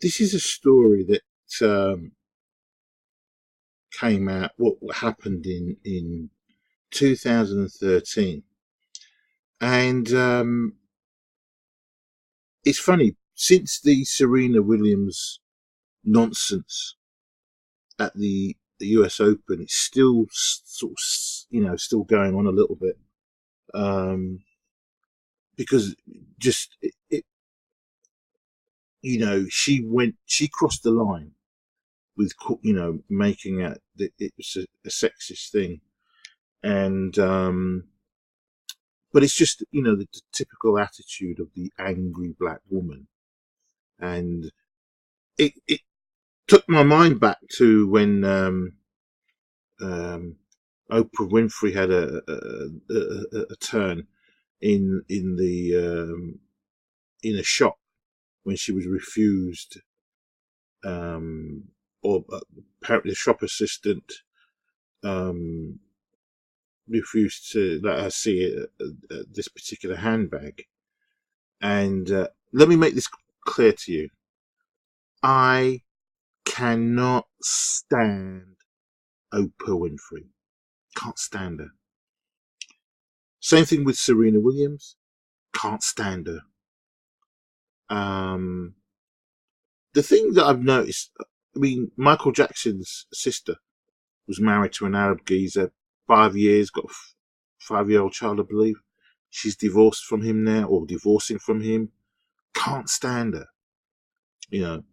This is a story that came out. What happened in 2013, and it's funny, since the Serena Williams nonsense at the US Open, it's still sort of, still going on a little bit, um, because just she crossed the line with, making it that it was a sexist thing, and but it's just, the typical attitude of the angry black woman, and it took my mind back to when um, Oprah Winfrey had a turn in the in a shop when she was refused, um, or apparently the shop assistant um, refused to let her see this particular handbag. And let me make this clear to you: I cannot stand Oprah Winfrey. Can't stand her. Same thing with Serena Williams. Can't stand her. Um, the thing that I've noticed, I mean, Michael Jackson's sister was married to an Arab geezer, 5 years, got a 5-year-old child, I believe. She's divorced from him now, or divorcing from him. Can't stand her. You know,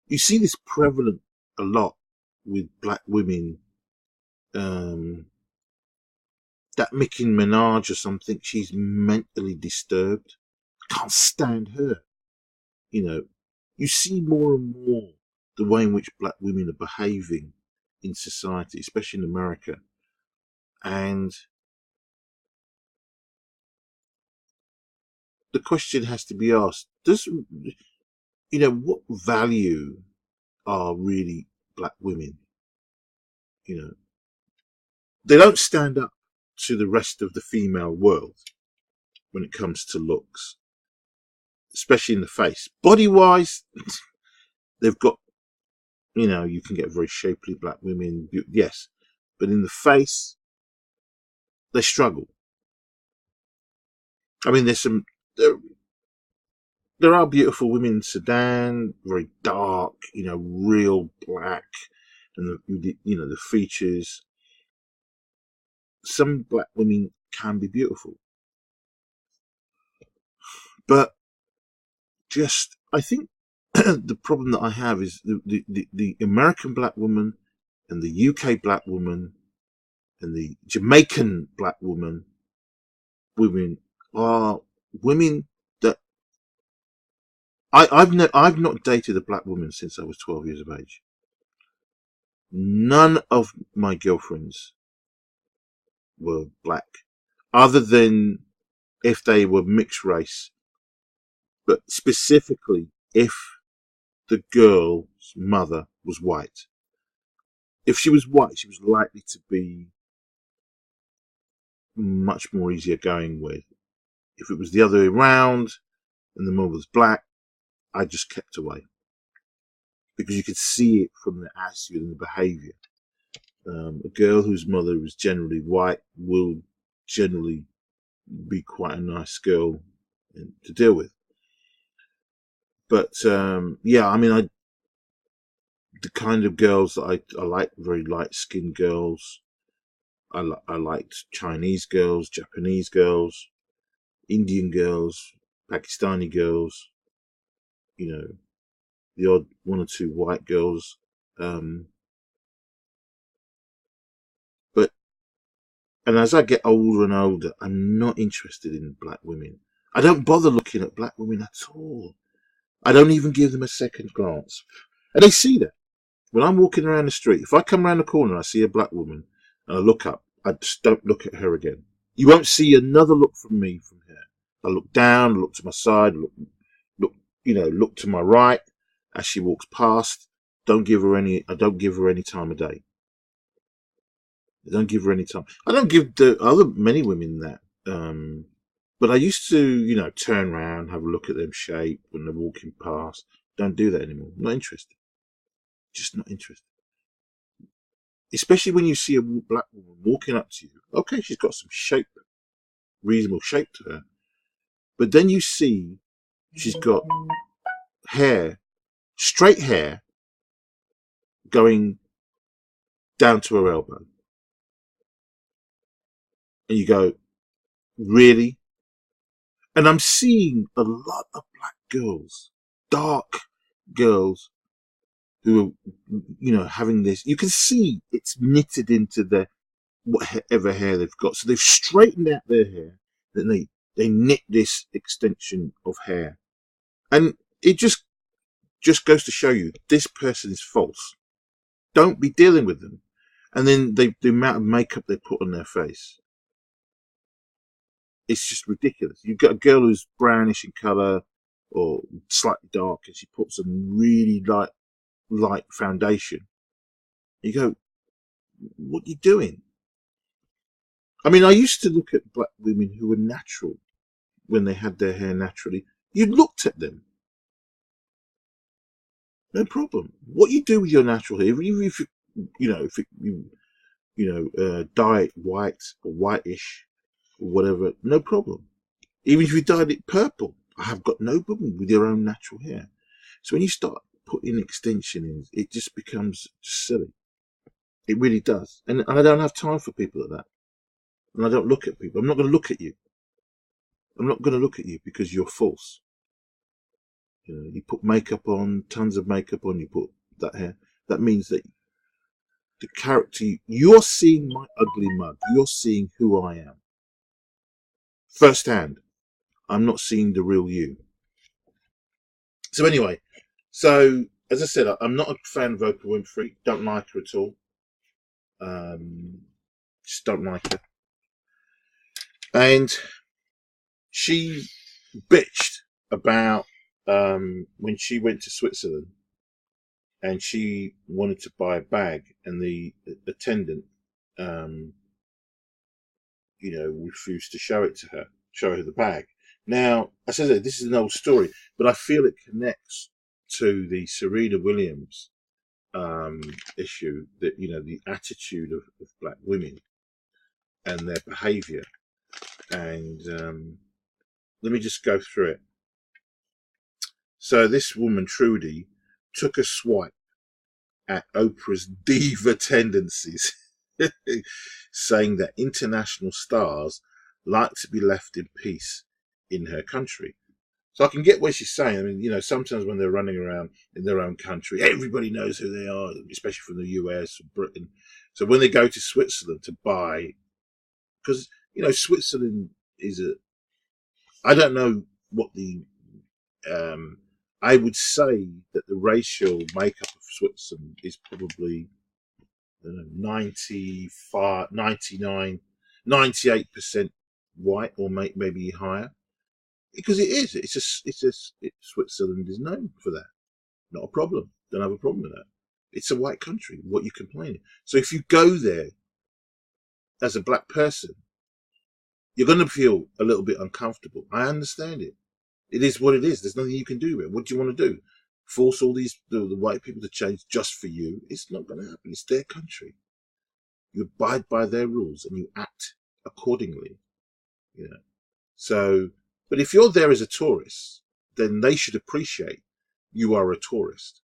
you see this prevalent a lot with black women. That Nicki Minaj or something, she's mentally disturbed. Can't stand her. You know, you see more and more the way in which black women are behaving in society, especially in America. And the question has to be asked, what value are really black women? You know, they don't stand up to the rest of the female world when it comes to looks, especially in the face. Body wise, they've got, you can get very shapely black women, yes, but in the face, they struggle. I mean, there, there are beautiful women in Sudan, very dark, real black, and the features. Some black women can be beautiful, but just I think the problem that I have is the American black woman and the UK black woman and the Jamaican black women are women that I've not dated a black woman since I was 12 years of age. None of my girlfriends were black, other than if they were mixed race, but specifically if the girl's mother was white. If she was white, she was likely to be much more easier going with. If it was the other way around and the mother was black, I just kept away, because you could see it from the attitude and the behaviour. A girl whose mother is generally white will generally be quite a nice girl to deal with. But yeah, I mean, the kind of girls that I like, very light skinned girls. I liked Chinese girls, Japanese girls, Indian girls, Pakistani girls. You know, the odd one or two white girls. Um, but and as I get older and older, I'm not interested in black women. I don't bother looking at black women at all. I don't even give them a second glance. And they see that. When I'm walking around the street, if I come around the corner and I see a black woman and I look up, I just don't look at her again. You won't see another look from me from her. I look down, look to my side, look to my right as she walks past. I don't give her any time of day. I don't give her any time. I don't give the other many women that. But I used to, turn around, have a look at them shape when they're walking past. Don't do that anymore. Not interested. Just not interested. Especially when you see a black woman walking up to you. Okay, she's got some shape, reasonable shape to her. But then you see she's got hair, straight hair, going down to her elbow. And you go, really? And I'm seeing a lot of black girls, dark girls, who are, having this. You can see it's knitted into their whatever hair they've got. So they've straightened out their hair, then they knit this extension of hair. And it just goes to show you this person is false. Don't be dealing with them. And then the amount of makeup they put on their face. It's just ridiculous. You've got a girl who's brownish in colour or slightly dark, and she puts some really light foundation. You go, what are you doing? I mean, I used to look at black women who were natural when they had their hair naturally. You looked at them, no problem. What you do with your natural hair, even if you dye it white or whitish or whatever, no problem. Even if you dyed it purple, I have got no problem with your own natural hair. So when you start putting extension in, it just becomes just silly. It really does. And I don't have time for people like that. And I don't look at people. I'm not going to look at you. I'm not going to look at you because you're false. You put makeup on, tons of makeup on, you put that hair. That means that the character, you're seeing my ugly mug. You're seeing who I am. Firsthand. I'm not seeing the real you. So anyway, as I said, I'm not a fan of Oprah Winfrey. Don't like her at all. Just don't like her. And she bitched about when she went to Switzerland and she wanted to buy a bag, and the attendant, refused to show her the bag. Now, I said this is an old story, but I feel it connects to the Serena Williams issue, that the attitude of black women and their behaviour. And let me just go through it. So this woman, Trudy, took a swipe at Oprah's diva tendencies, saying that international stars like to be left in peace in her country. So I can get what she's saying. I mean, sometimes when they're running around in their own country, everybody knows who they are, especially from the US or Britain. So when they go to Switzerland to buy, because, Switzerland is I don't know what I would say that the racial makeup of Switzerland is probably 95, 99, 98% white, or maybe higher. Because it is. Switzerland is known for that. Not a problem. Don't have a problem with that. It's a white country. What are you complaining? So if you go there as a black person, you're going to feel a little bit uncomfortable. I understand it. It is what it is. There's nothing you can do with it. What do you want to do? Force all the white people to change just for you? It's not going to happen. It's their country. You abide by their rules and you act accordingly. So, but if you're there as a tourist, then they should appreciate you are a tourist,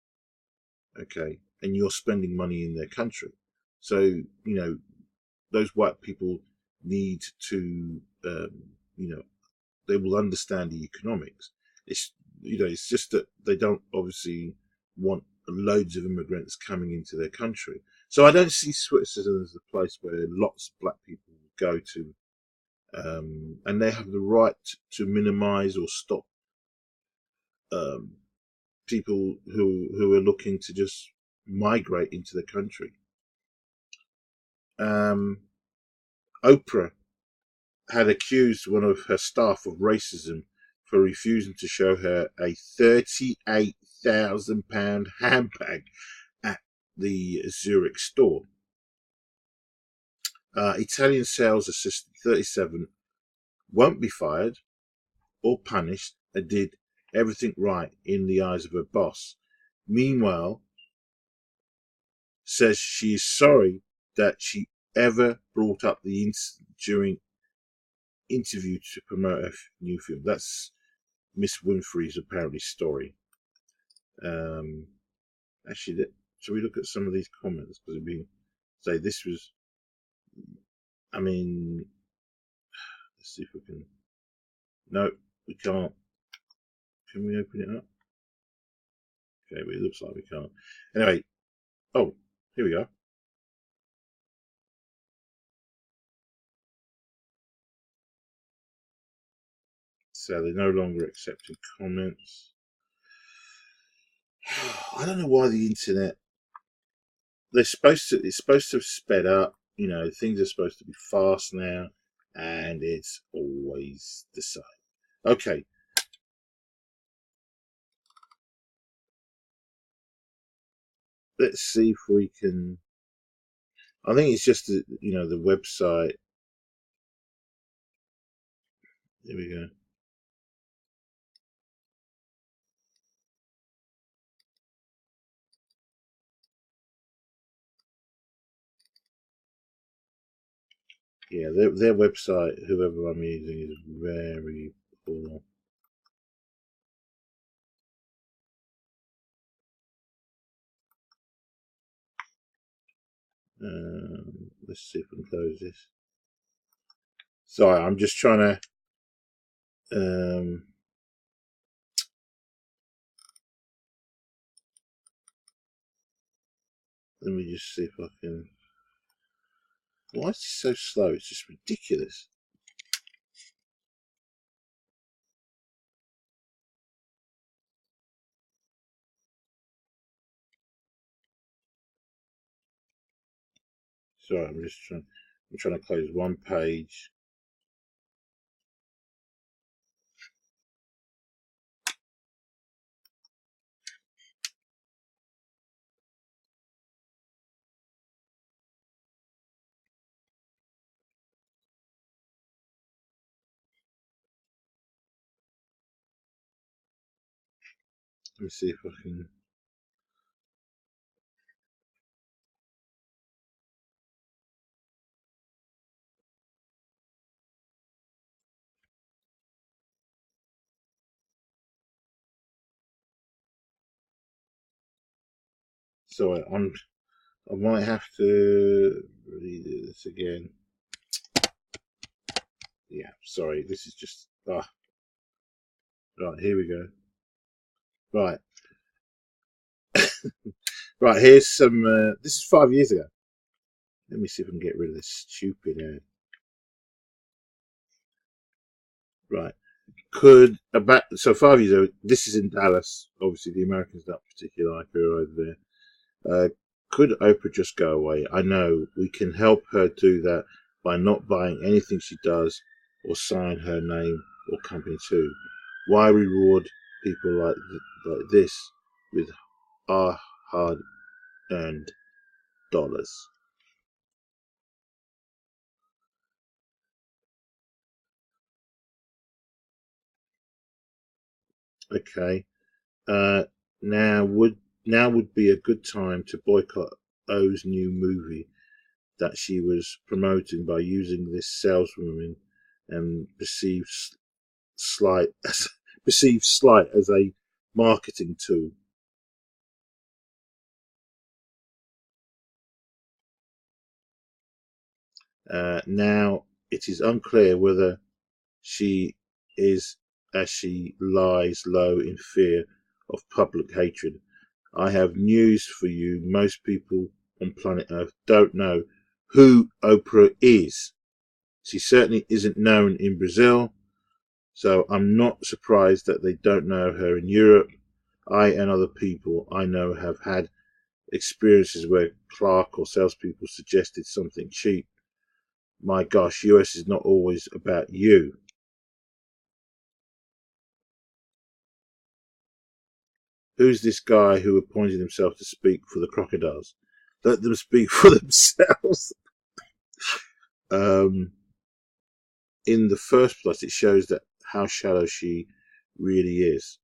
okay, and you're spending money in their country. So, those white people need to, they will understand the economics. It's just that they don't obviously want loads of immigrants coming into their country. So I don't see Switzerland as a place where lots of black people go to. And they have the right to minimise or stop people who are looking to just migrate into the country. Oprah had accused one of her staff of racism for refusing to show her a £38,000 handbag at the Zurich store. Italian sales assistant 37 won't be fired or punished and did everything right in the eyes of her boss. Meanwhile, says she is sorry that she ever brought up the incident during interview to promote her new film. That's Miss Winfrey's apparently story. Um, Actually, shall we look at some of these comments? Because it'd be say this was. I mean, let's see if we can. No, we can't. Can we open it up? Okay, but it looks like we can't. Anyway, oh, here we go. So they're no longer accepting comments. I don't know why the internet. They're supposed to. It's supposed to have sped up. You know, things are supposed to be fast now, and it's always the same. Okay. Let's see if we can. I think it's just the website. There we go. Yeah, their website, whoever I'm using, is very poor. Let's see if we can close this. Sorry, I'm just trying to. Let me just see if I can. Why is this so slow? It's just ridiculous. Sorry, I'm just trying. I'm trying to close one page. Let me see if I can. Sorry, I might have to redo this again. Yeah, sorry. This is just. Right, here we go. Right. Right, here's some. This is 5 years ago. Let me see if I can get rid of this stupid ad. Right. Could about so 5 years ago. This is in Dallas. Obviously, the Americans don't particularly like her over there. Could Oprah just go away? I know we can help her do that by not buying anything she does or sign her name or company to. Why reward people like this with our hard-earned dollars? Okay. Uh, now would be a good time to boycott O's new movie that she was promoting by using this saleswoman and slight as perceived slight as a marketing tool. Now it is unclear whether she is as she lies low in fear of public hatred. I have news for you. Most people on planet Earth don't know who Oprah is. She certainly isn't known in Brazil, so I'm not surprised that they don't know her in Europe. I and other people I know have had experiences where Clark or salespeople suggested something cheap. My gosh, US is not always about you. Who's this guy who appointed himself to speak for the crocodiles? Let them speak for themselves. um, in the first place, it shows that how shallow she really is.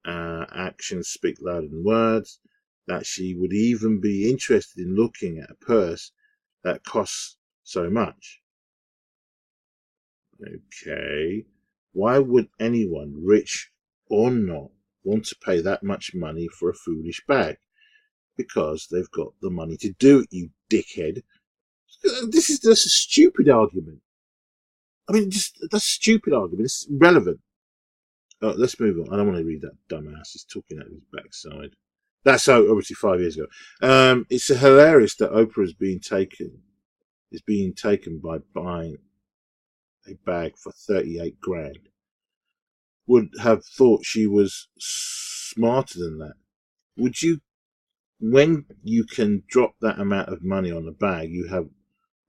Actions speak louder than words. That she would even be interested in looking at a purse that costs so much. Okay. Why would anyone, rich or not, want to pay that much money for a foolish bag? Because they've got the money to do it, you dickhead. This is just a stupid argument. I mean, just that's a stupid argument. It's irrelevant. Let's move on. I don't want to read that dumbass. He's talking out of his backside. That's obviously 5 years ago. It's hilarious that Oprah is being taken by buying a bag for 38 grand. Would have thought she was smarter than that. Would you, when you can drop that amount of money on a bag, you have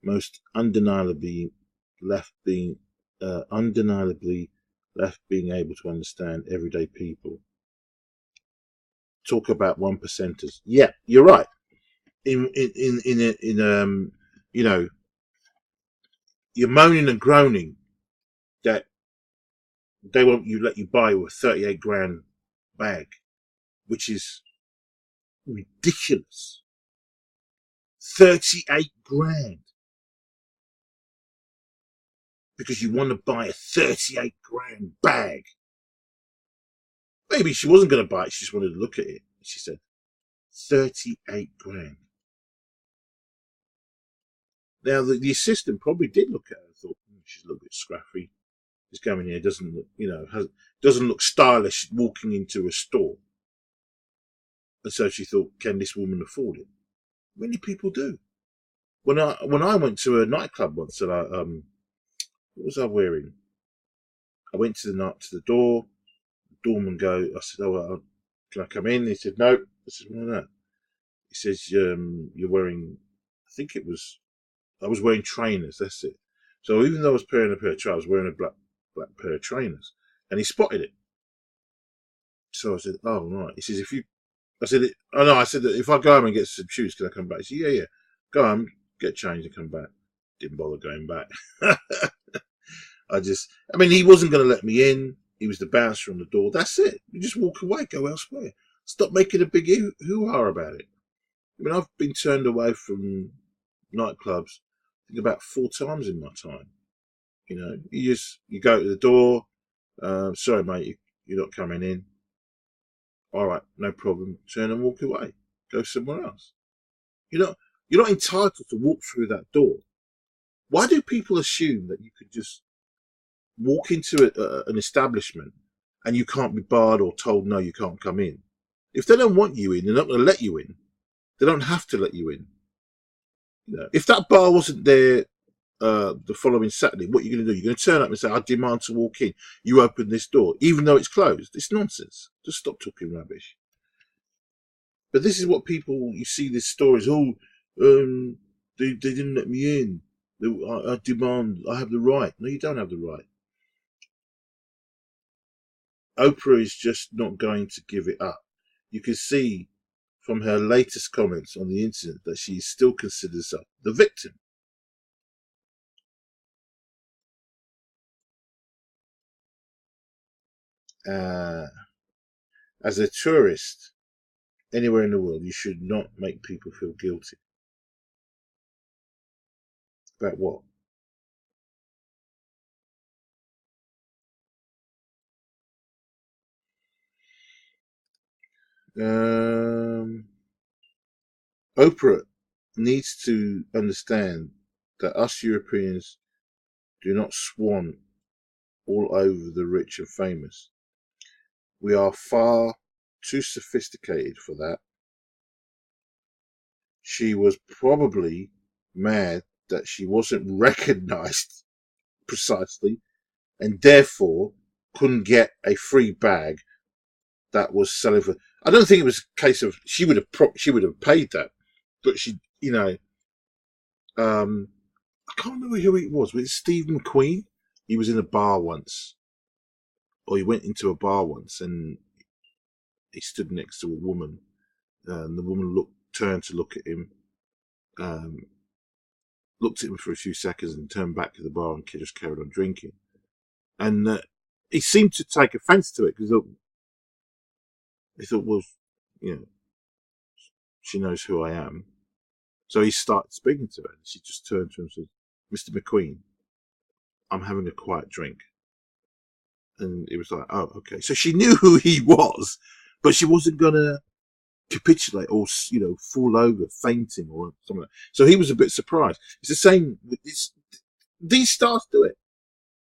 most undeniably left being able to understand everyday people. Talk about one percenters. Yeah, you're right. In you know, you're moaning and groaning that they won't let you buy a 38 grand bag, which is ridiculous. 38 grand because you want to buy a 38 grand bag. Maybe she wasn't going to buy it. She just wanted to look at it. She said 38 grand. Now the assistant probably did look at her and thought, she's a little bit scruffy. This coming here doesn't look, doesn't look stylish walking into a store. And so she thought, can this woman afford it? Many people do. When I went to a nightclub once, and what was I wearing? I went to the door. The doorman I said, can I come in? He said, no. I said, why not? He says, you're wearing, I was wearing trainers. That's it. So even though I was wearing a pair of trainers, I was wearing a black pair of trainers, and he spotted it. So I said, oh right. He says, I said that if I go home and get some shoes, can I come back? He said, yeah. Go home, get changed and come back. Didn't bother going back. He wasn't going to let me in. He was the bouncer on the door. That's it. You just walk away, go elsewhere. Stop making a big hoo-ha about it. I've been turned away from nightclubs, I think about 4 times in my time. You go to the door. Sorry, mate, you're not coming in. All right, no problem. Turn and walk away. Go somewhere else. You're not entitled to walk through that door. Why do people assume that you could just walk into an establishment and you can't be barred or told no, you can't come in? If they don't want you in, they're not going to let you in. They don't have to let you in. If that bar wasn't there the following Saturday, what are you going to do? You're going to turn up and say, I demand to walk in. You open this door, even though it's closed. It's nonsense. Just stop talking rubbish. But this is what you see these stories. They didn't let me in. I demand, I have the right. No, you don't have the right. Oprah is just not going to give it up. You can see from her latest comments on the internet that she still considers herself the victim. As a tourist anywhere in the world, you should not make people feel guilty. About what? Oprah needs to understand that us Europeans do not swan all over the rich and famous. We are far too sophisticated for that. She was probably mad that she wasn't recognized precisely and therefore couldn't get a free bag that was selling for. I don't think it was a case of she would have paid that, but I can't remember who it was. Was it Steve McQueen? He was in a bar once, or he went into a bar once, and he stood next to a woman, and the woman turned to look at him, um, looked at him for a few seconds and turned back to the bar and just carried on drinking. And he seemed to take offence to it because he thought, well, you know, she knows who I am. So he started speaking to her, and she just turned to him and said, "Mr. McQueen, I'm having a quiet drink." And it was like, oh, okay. So she knew who he was, but she wasn't going to capitulate or, you know, fall over, fainting or something like that. So he was a bit surprised. It's the same. These stars do it.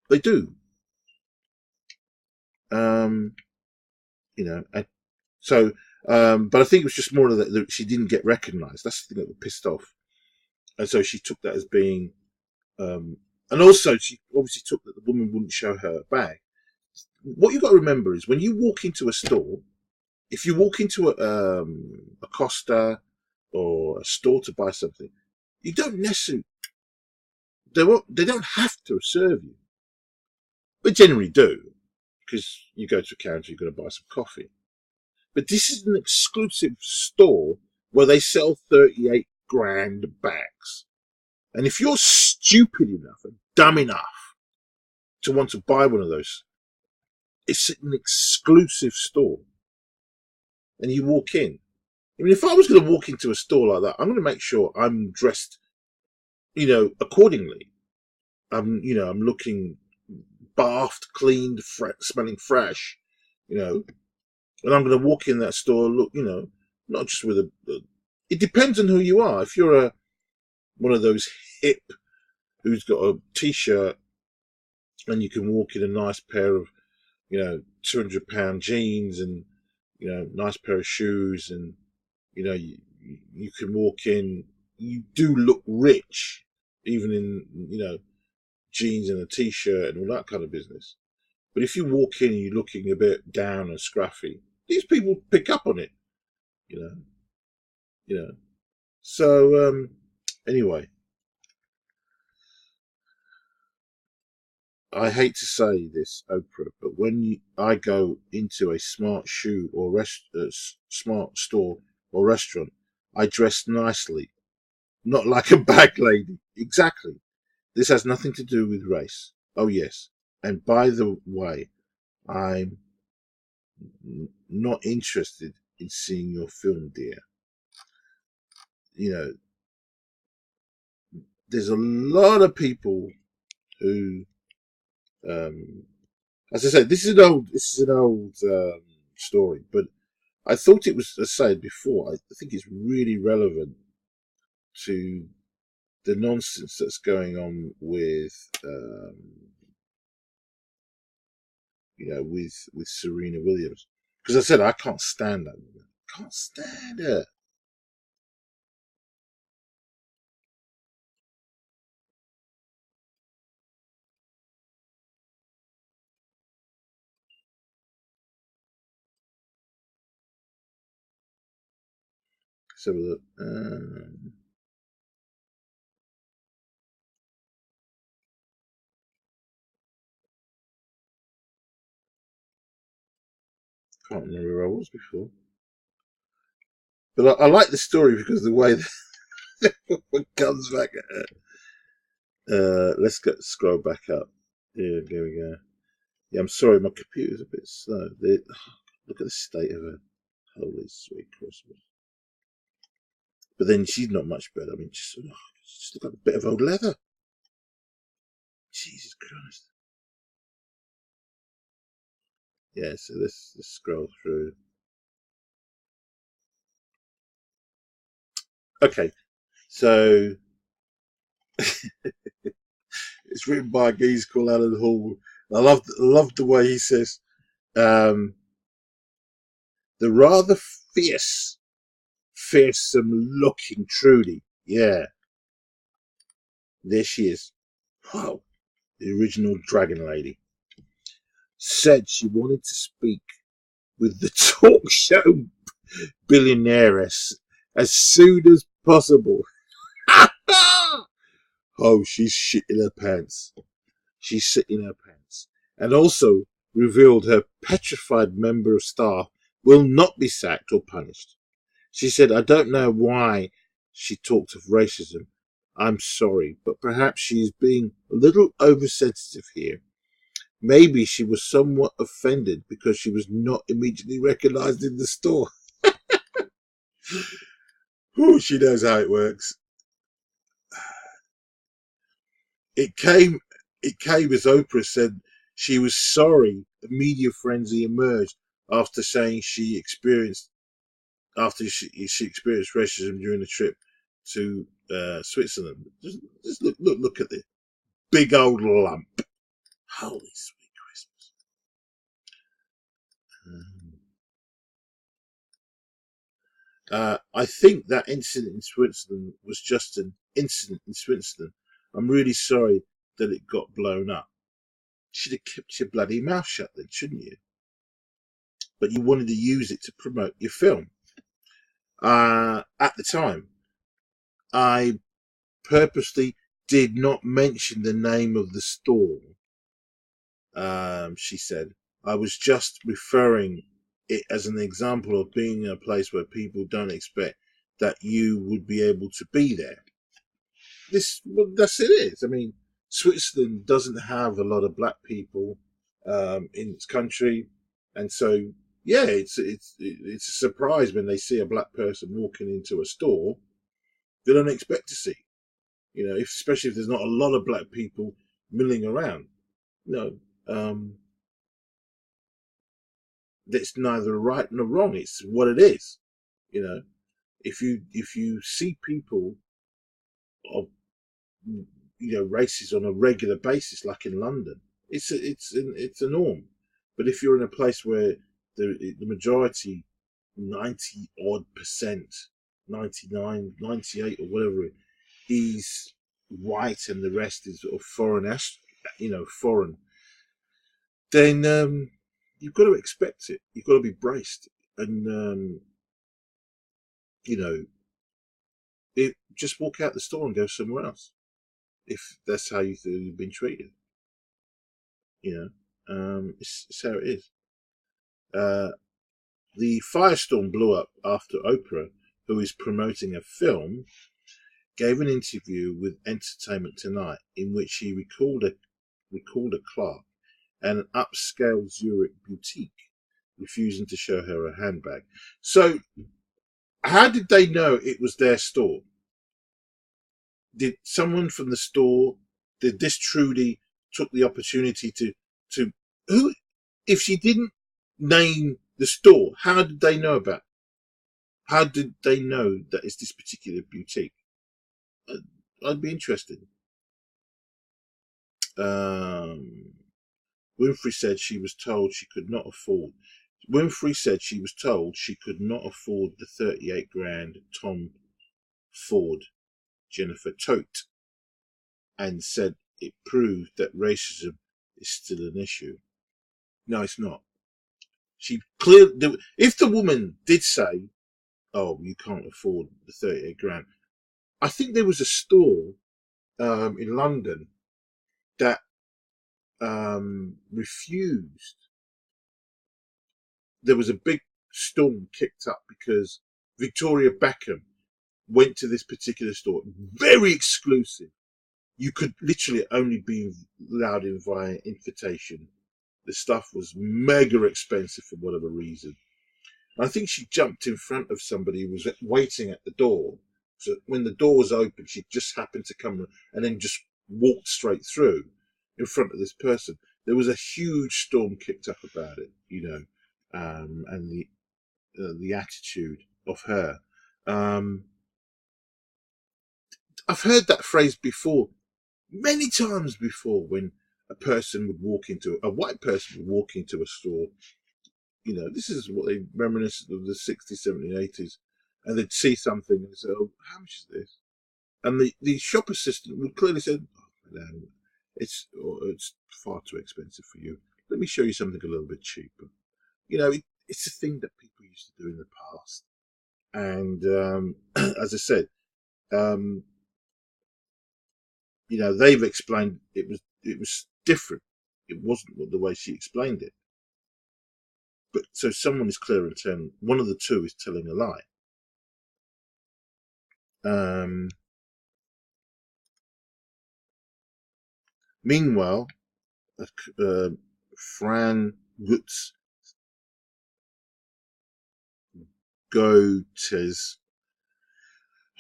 They do. You know, so, but I think it was just more of that she didn't get recognised. That's the thing that was pissed off. And so she took that as being, and also she obviously took that the woman wouldn't show her bag. What you got to remember is when you walk into a store, if you walk into a Costa or a store to buy something, you don't necessarily, they don't have to serve you. They generally do, because you go to a counter, you're going to buy some coffee. But this is an exclusive store where they sell 38 grand bags. And if you're stupid enough and dumb enough to want to buy one of those, it's an exclusive store. And you walk in. I mean, if I was going to walk into a store like that, I'm going to make sure I'm dressed, you know, accordingly. You know, I'm looking bathed, cleaned, smelling fresh, you know. And I'm going to walk in that store, look, you know, not just with it depends on who you are. If you're one of those hip who's got a t-shirt and you can walk in a nice pair of, you know, £200 jeans and, you know, nice pair of shoes, and, you know, you can walk in, you do look rich, even in, you know, jeans and a t-shirt and all that kind of business. But if you walk in and you're looking a bit down and scruffy, these people pick up on it, you know. So, anyway, I hate to say this, Oprah, but when I go into a smart shoe or smart store or restaurant, I dress nicely, not like a bag lady. Exactly. This has nothing to do with race. Oh, yes. And by the way, I'm not interested in seeing your film, dear. You know, there's a lot of people who, as I said, this is an old story, but I thought it was, as I said before, I think it's really relevant to the nonsense that's going on with, you know, with Serena Williams. Because I said I can't stand that woman. Can't stand her. So look, can't remember where I was before. But I like the story because the way that it comes back at her. Let's scroll back up. Yeah, there we go. Yeah, I'm sorry, my computer's a bit slow. Look at the state of her. Holy sweet Christmas. But then she's not much better. I mean, just look like a bit of old leather. Jesus Christ. Yeah, so let's scroll through. Okay, so it's written by a geezer called Alan Hall. I love the way he says, the rather fearsome looking Trudy. Yeah, there she is. Wow, the original Dragon Lady. Said she wanted to speak with the talk show billionairess as soon as possible. Oh, she's shit in her pants. She's shit in her pants. And also revealed her petrified member of staff will not be sacked or punished. She said, I don't know why she talked of racism. I'm sorry, but perhaps she is being a little oversensitive here. Maybe she was somewhat offended because she was not immediately recognized in the store. Whew, she knows how it works. It came it came as Oprah said she was sorry the media frenzy emerged after saying she experienced racism during the trip to Switzerland. Just look at this big old lump. Holy sweet Christmas! I think that incident in Switzerland was just an incident in Switzerland. I'm really sorry that it got blown up. Should have kept your bloody mouth shut then, shouldn't you? But you wanted to use it to promote your film. At the time, I purposely did not mention the name of the store. She said, I was just referring it as an example of being in a place where people don't expect that you would be able to be there. That's it is. I mean, Switzerland doesn't have a lot of black people in its country, and so yeah, it's a surprise when they see a black person walking into a store they don't expect to see. You know, especially if there's not a lot of black people milling around. No, that's neither right nor wrong. It's what it is. You know, if you see people of races on a regular basis, like in London, it's a norm. But if you're in a place where the majority, 90 odd percent, 99, 98 or whatever, is white and the rest is sort of foreign, then you've got to expect it. You've got to be braced, and you know, just walk out the store and go somewhere else if that's how you feel you've been treated. It's how it is. Uh, the firestorm blew up after Oprah, who is promoting a film, gave an interview with Entertainment Tonight in which he recalled a clerk at an upscale Zurich boutique refusing to show her a handbag. So, how did they know it was their store? Did someone from the store, did this Trudy took the opportunity to who, if she didn't name the store, how did they know about it? How did they know that it's this particular boutique? I'd be interested. Um, Winfrey said she was told she could not afford. Winfrey said she was told she could not afford the 38 grand Tom Ford Jennifer tote, and said it proved that racism is still an issue. No, it's not. She clearly, if the woman did say, "Oh, you can't afford the 38 grand," I think there was a store in London that refused. There was a big storm kicked up because Victoria Beckham went to this particular store, very exclusive. You could literally only be allowed in via invitation. The stuff was mega expensive for whatever reason. I think she jumped in front of somebody who was waiting at the door. So when the door was open, she just happened to come and then just walked straight through in front of this person. There was a huge storm kicked up about it, and the attitude of her. Um, I've heard that phrase before, many times before, when a white person would walk into a store. This is what they reminisce of the 60s, 70s, 80s, and they'd see something and say, "Oh, how much is this?" And the shop assistant would clearly say, "Oh, madam, it's far too expensive for you. Let me show you something a little bit cheaper." It's a thing that people used to do in the past. And as I said, um, they've explained it was different. It wasn't the way she explained it. But so someone is clear and telling one of the two is telling a lie. Um, Meanwhile, uh, Fran Goethes,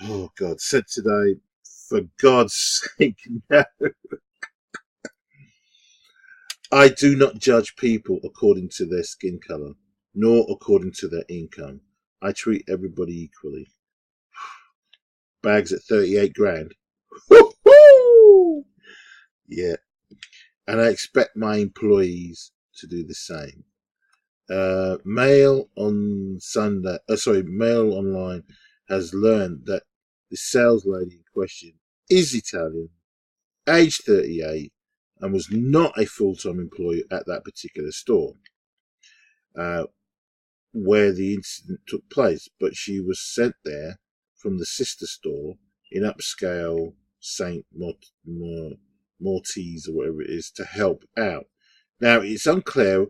oh God, said today, for God's sake, no. I do not judge people according to their skin color, nor according to their income. I treat everybody equally. Bags at 38 grand. Woo-hoo! Yeah. And I expect my employees to do the same. Mail on Sunday, Mail Online has learned that the sales lady in question is Italian, age 38, and was not a full-time employee at that particular store where the incident took place, but she was sent there from the sister store in upscale St. Maltese or whatever it is to help out. Now, it's unclear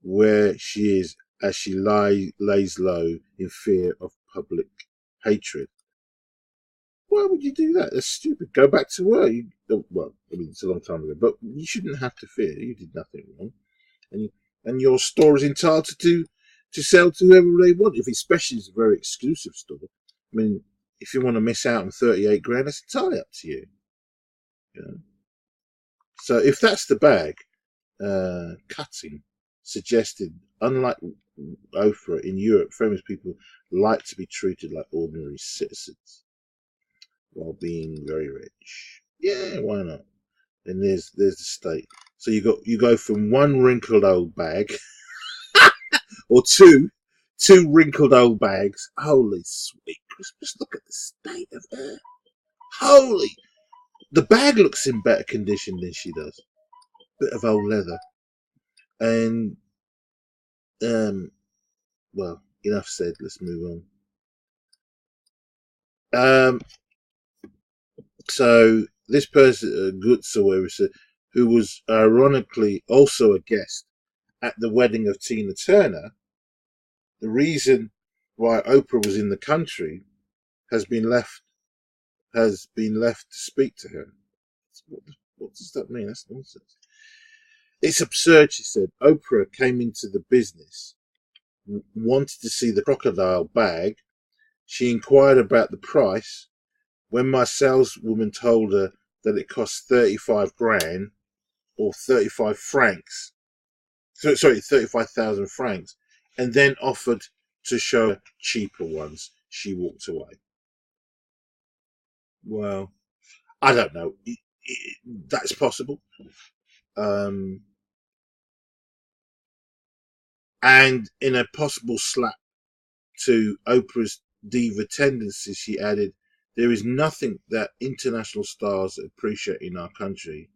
where she is as she lays low in fear of public hatred. Why would you do that? That's stupid. Go back to work. Well, I mean, it's a long time ago, but you shouldn't have to fear. You did nothing wrong, and your store is entitled to sell to whoever they want. If especially it's a very exclusive store. I mean, if you want to miss out on 38 grand, it's entirely up to you. You know? So if that's the bag, cutting suggested, unlike Oprah in Europe, famous people like to be treated like ordinary citizens while being very rich. Yeah, why not? And there's the state. So you go from one wrinkled old bag or two wrinkled old bags. Holy sweet Christmas! Look at the state of her. Holy, the bag looks in better condition than she does. Bit of old leather, and well, enough said. Let's move on. So this person, Goods or whatever, who was ironically also a guest at the wedding of Tina Turner, the reason why Oprah was in the country has been left to speak to her. What does that mean? That's nonsense. It's absurd, she said. Oprah came into the business, wanted to see the crocodile bag. She inquired about the price. When my saleswoman told her that it cost 35 grand or 35 francs, sorry, 35,000 francs, and then offered to show her cheaper ones, she walked away. Well, I don't know. That's possible. And in a possible slap to Oprah's diva tendencies, she added, there is nothing that international stars appreciate in our country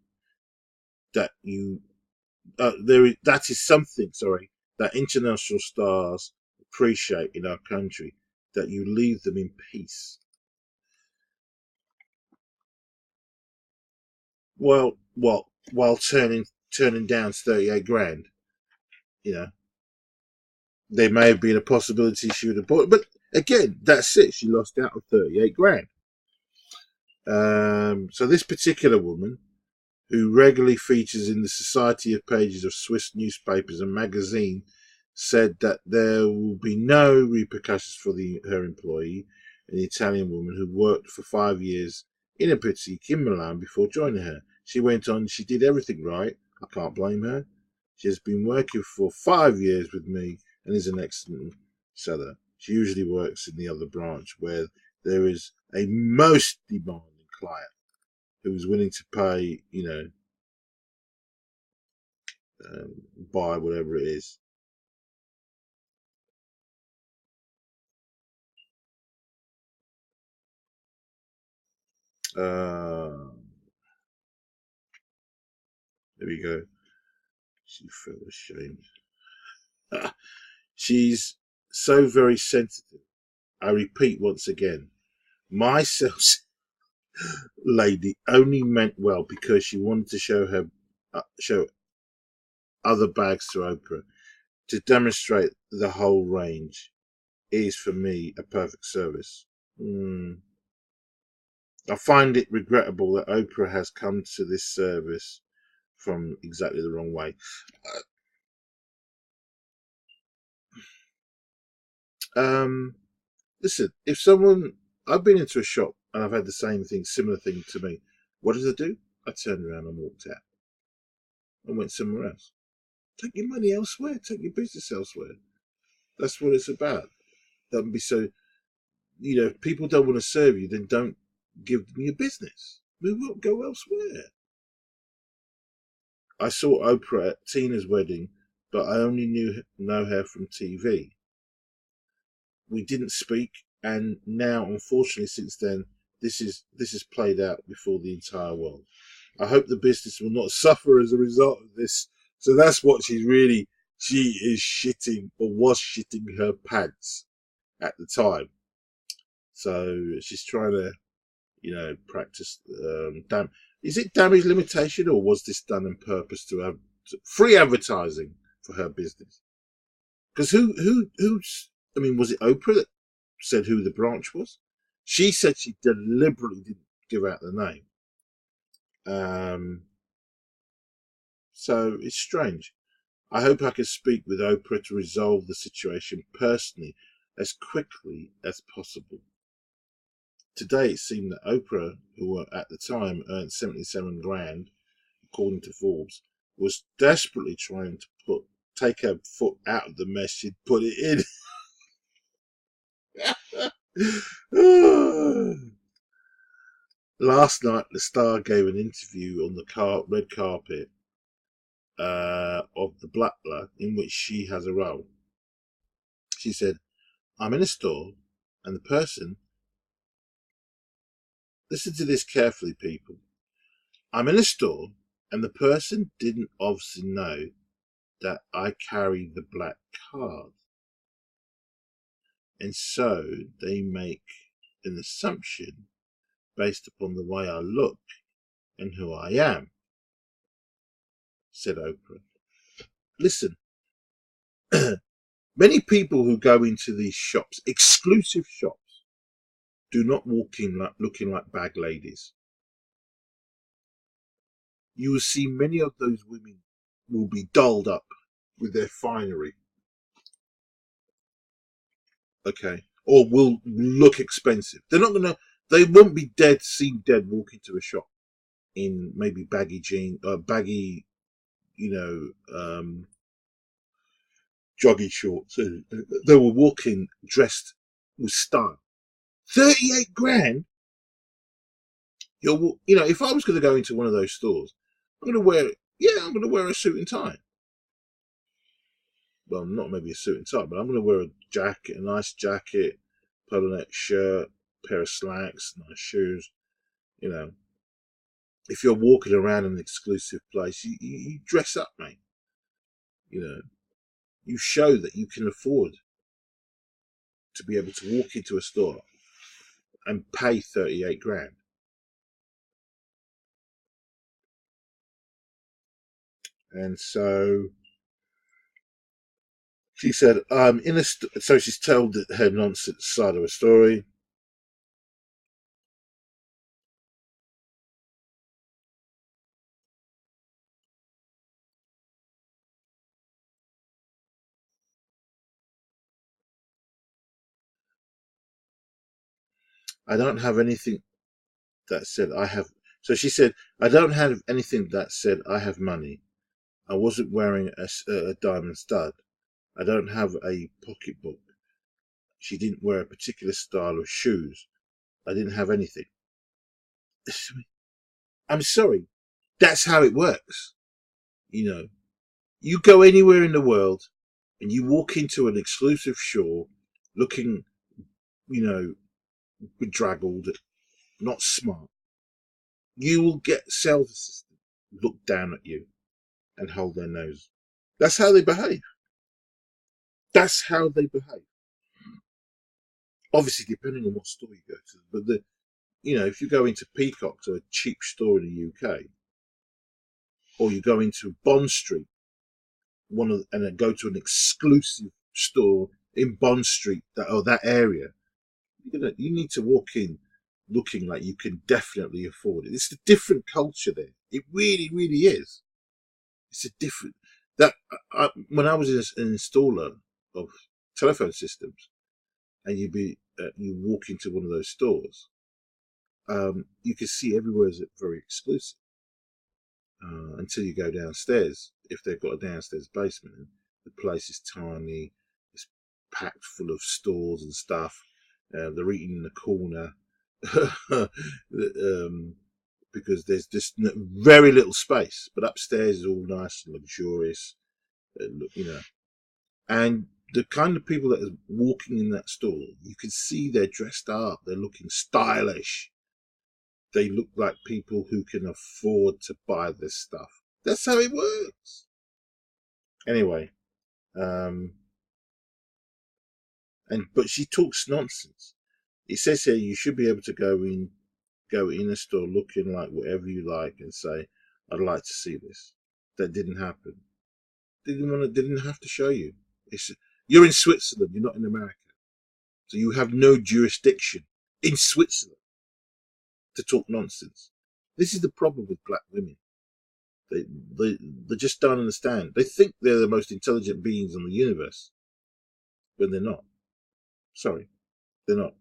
that that is something, that international stars appreciate in our country, that you leave them in peace. Well, what, while turning down 38 grand, you know, there may have been a possibility she would have bought it, but again, that's it. She lost out on 38 grand. So this particular woman, who regularly features in the society of pages of Swiss newspapers and magazines, said that there will be no repercussions for her employee, an Italian woman who worked for 5 years in a boutique in Milan before joining her. She went on, she did everything right. I can't blame her. She has been working for 5 years with me and is an excellent seller. She usually works in the other branch where there is a most demanding client who is willing to pay, buy whatever it is. There we go. She felt ashamed. She's so very sensitive. I repeat once again, my sales lady only meant well because she wanted to show other bags to Oprah to demonstrate the whole range. It is for me a perfect service. I find it regrettable that Oprah has come to this service from exactly the wrong way. Um, Listen, if someone, I've been into a shop and I've had the same thing, similar thing to me. What did I do? I turned around and walked out and went somewhere else. Take your money elsewhere. Take your business elsewhere. That's what it's about. Don't be so, if people don't want to serve you, then don't give them your business. We will go elsewhere. I saw Oprah at Tina's wedding, but I only know her from TV. We didn't speak, and now, unfortunately, since then, this is played out before the entire world. I hope the business will not suffer as a result of this. So that's what she is shitting, or was shitting her pants at the time. So she's trying to, practice is it damage limitation, or was this done on purpose to have free advertising for her business? Because who's, I mean, was it Oprah that said who the branch was? She said she deliberately didn't give out the name. So it's strange. I hope I can speak with Oprah to resolve the situation personally as quickly as possible. Today it seemed that Oprah, who at the time earned 77 grand, according to Forbes, was desperately trying to take her foot out of the mess she'd put it in. Last night, the star gave an interview on the red carpet of the Blackler, in which she has a role. She said, "I'm in a store, and the person, listen to this carefully, people. I'm in a store, and the person didn't obviously know that I carry the black card. And so they make an assumption based upon the way I look and who I am," said Oprah. Listen, many people who go into these shops, exclusive shops, do not walk in looking like bag ladies. You will see many of those women will be dolled up with their finery, okay, or will look expensive. They won't be seen dead walking to a shop in maybe baggy, joggy shorts. They were walking dressed with style. 38 grand. If I was going to go into one of those stores, I'm going to wear a suit and tie. Well, not maybe a suit and tie, but I'm going to wear a jacket, a nice jacket, polo neck shirt, pair of slacks, nice shoes. You know, if you're walking around an exclusive place, you dress up, mate. You know, you show that you can afford to be able to walk into a store and pay 38 grand. And so she said, so she's told her nonsense side of a story. I don't have anything that said I have. So she said, I don't have anything that said I have money. I wasn't wearing a diamond stud. I don't have a pocketbook. She didn't wear a particular style of shoes. I didn't have anything. I'm sorry. That's how it works. You know, you go anywhere in the world and you walk into an exclusive store looking, you know, bedraggled, not smart. You will get sales assistants look down at you and hold their nose. That's how they behave. That's how they behave. Obviously, depending on what store you go to, but if you go into Peacock, to a cheap store in the UK, or you go into Bond Street, and then go to an exclusive store in Bond Street, that area, you need to walk in looking like you can definitely afford it. It's a different culture there. It really, really is. It's a different that when I was an installer of telephone systems, and you walk into one of those stores, you can see everywhere is very exclusive until you go downstairs. If they've got a downstairs basement, and the place is tiny, it's packed full of stores and stuff. They're eating in the corner because there's just very little space. But upstairs is all nice and luxurious, you know. And the kind of people that are walking in that store, you can see they're dressed up, they're looking stylish. They look like people who can afford to buy this stuff. That's how it works. Anyway, but she talks nonsense. It says here you should be able to go in a store looking like whatever you like and say, "I'd like to see this." That didn't happen. Didn't have to show you. You're in Switzerland. You're not in America, so you have no jurisdiction in Switzerland to talk nonsense. This is the problem with black women. They just don't understand. They think they're the most intelligent beings in the universe, when they're not. Sorry, they're not.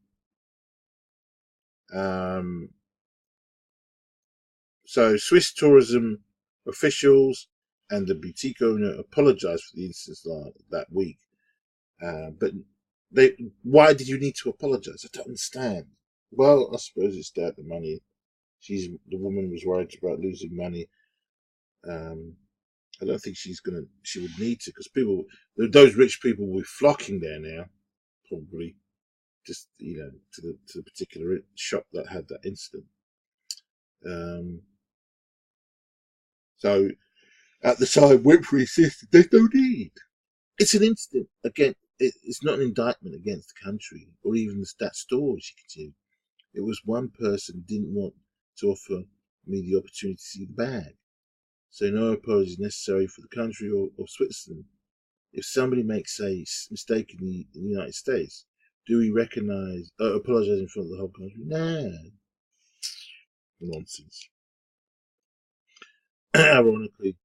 So Swiss tourism officials and the boutique owner apologized for the incidents that week. But why did you need to apologize? I don't understand. Well, I suppose it's down to money. The woman was worried about losing money. I don't think she would need to, because those rich people will be flocking there now, probably, just, to the particular shop that had that incident. So at the time, Winfrey insisted there's no need. It's an incident. Again, it's not an indictment against the country or even that store, she continued. It was one person didn't want to offer me the opportunity to see the bag. So no apology is necessary for the country or Switzerland. If somebody makes a mistake in the United States, do we apologize in front of the whole country? No. Nonsense. Ironically,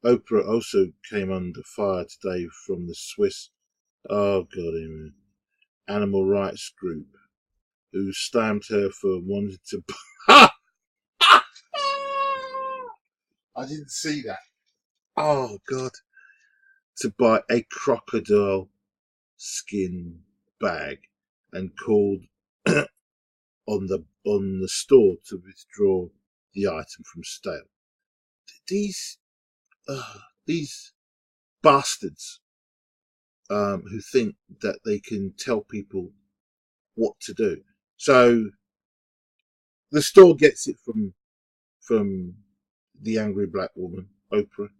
Oprah also came under fire today from the Swiss, animal rights group, who slammed her for wanting to. I didn't see that. Oh God! To buy a crocodile skin bag and called on the store to withdraw the item from sale. These bastards who think that they can tell people what to do. So the store gets it from the angry black woman, Oprah,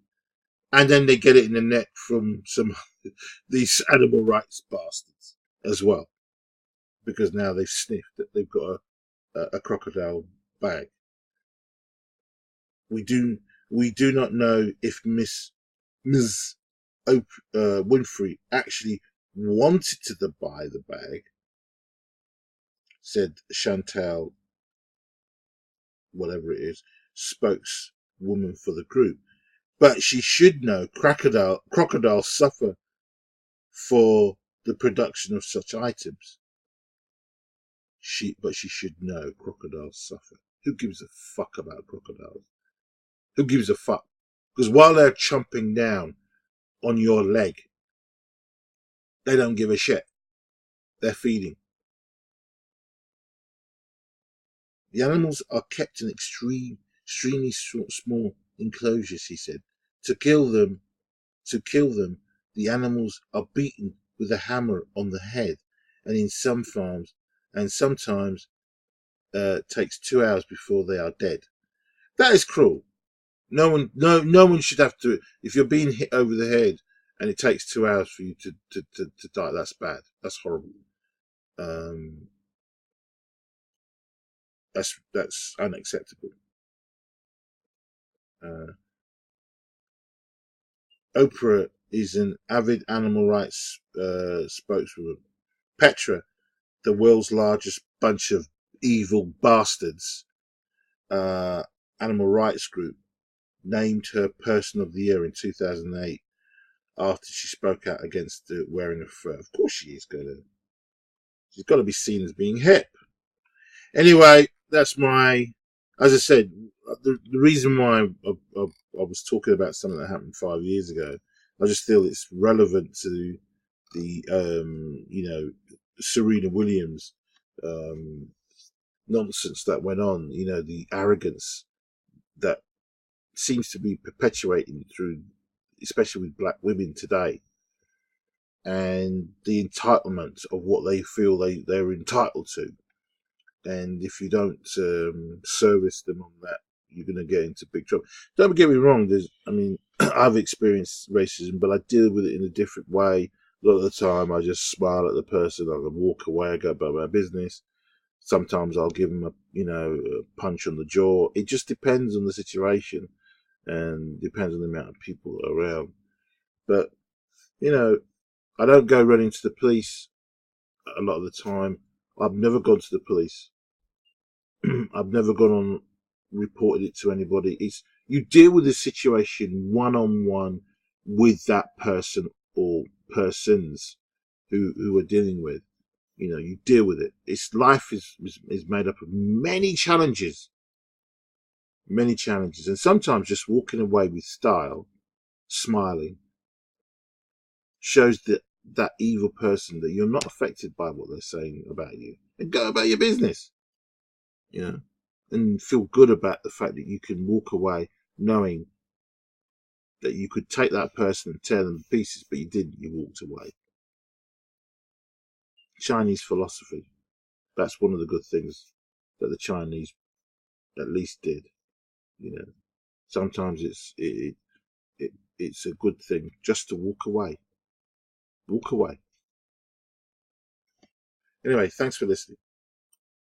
and then they get it in the neck from these animal rights bastards as well, because now they've sniffed that they've got a crocodile bag. We do not know if Ms. Winfrey actually wanted to buy the bag, said Chantal, whatever it is, spokeswoman for the group. But she should know crocodiles suffer for the production of such items. But she should know crocodiles suffer. Who gives a fuck about crocodiles? Who gives a fuck? Because while they're chomping down on your leg, they don't give a shit. They're feeding. The animals are kept in extremely small enclosures, he said. To kill them, the animals are beaten with a hammer on the head, and in some farms, and sometimes takes 2 hours before they are dead. That is cruel. No one should have to. If you're being hit over the head and it takes 2 hours for you to die, that's bad. That's horrible. That's unacceptable. Oprah is an avid animal rights spokeswoman. Petra, the world's largest bunch of evil bastards animal rights group named her Person of the Year in 2008 after she spoke out against wearing a fur. Of course she's got to be seen as being hip. Anyway, that's as I said, the reason why I was talking about something that happened 5 years ago, I just feel it's relevant to the, Serena Williams nonsense that went on, the arrogance that seems to be perpetuating through, especially with black women today, and the entitlement of what they feel they're entitled to. And if you don't service them on that, you're going to get into big trouble. Don't get me wrong. I've experienced racism, but I deal with it in a different way. A lot of the time, I just smile at the person. I can walk away. I go about my business. Sometimes I'll give them a punch on the jaw. It just depends on the situation and depends on the amount of people around. But I don't go running to the police a lot of the time. I've never gone to the police. I've never gone on reported it to anybody. It's you deal with the situation one on one with that person or persons who are dealing with. You deal with it. Its life is made up of many challenges, and sometimes just walking away with style, smiling, shows that evil person that you're not affected by what they're saying about you, and go about your business. And feel good about the fact that you can walk away knowing that you could take that person and tear them to pieces, but you didn't. You walked away. Chinese philosophy. That's one of the good things that the Chinese at least did. Sometimes it's a good thing just to walk away. Walk away. Anyway, thanks for listening.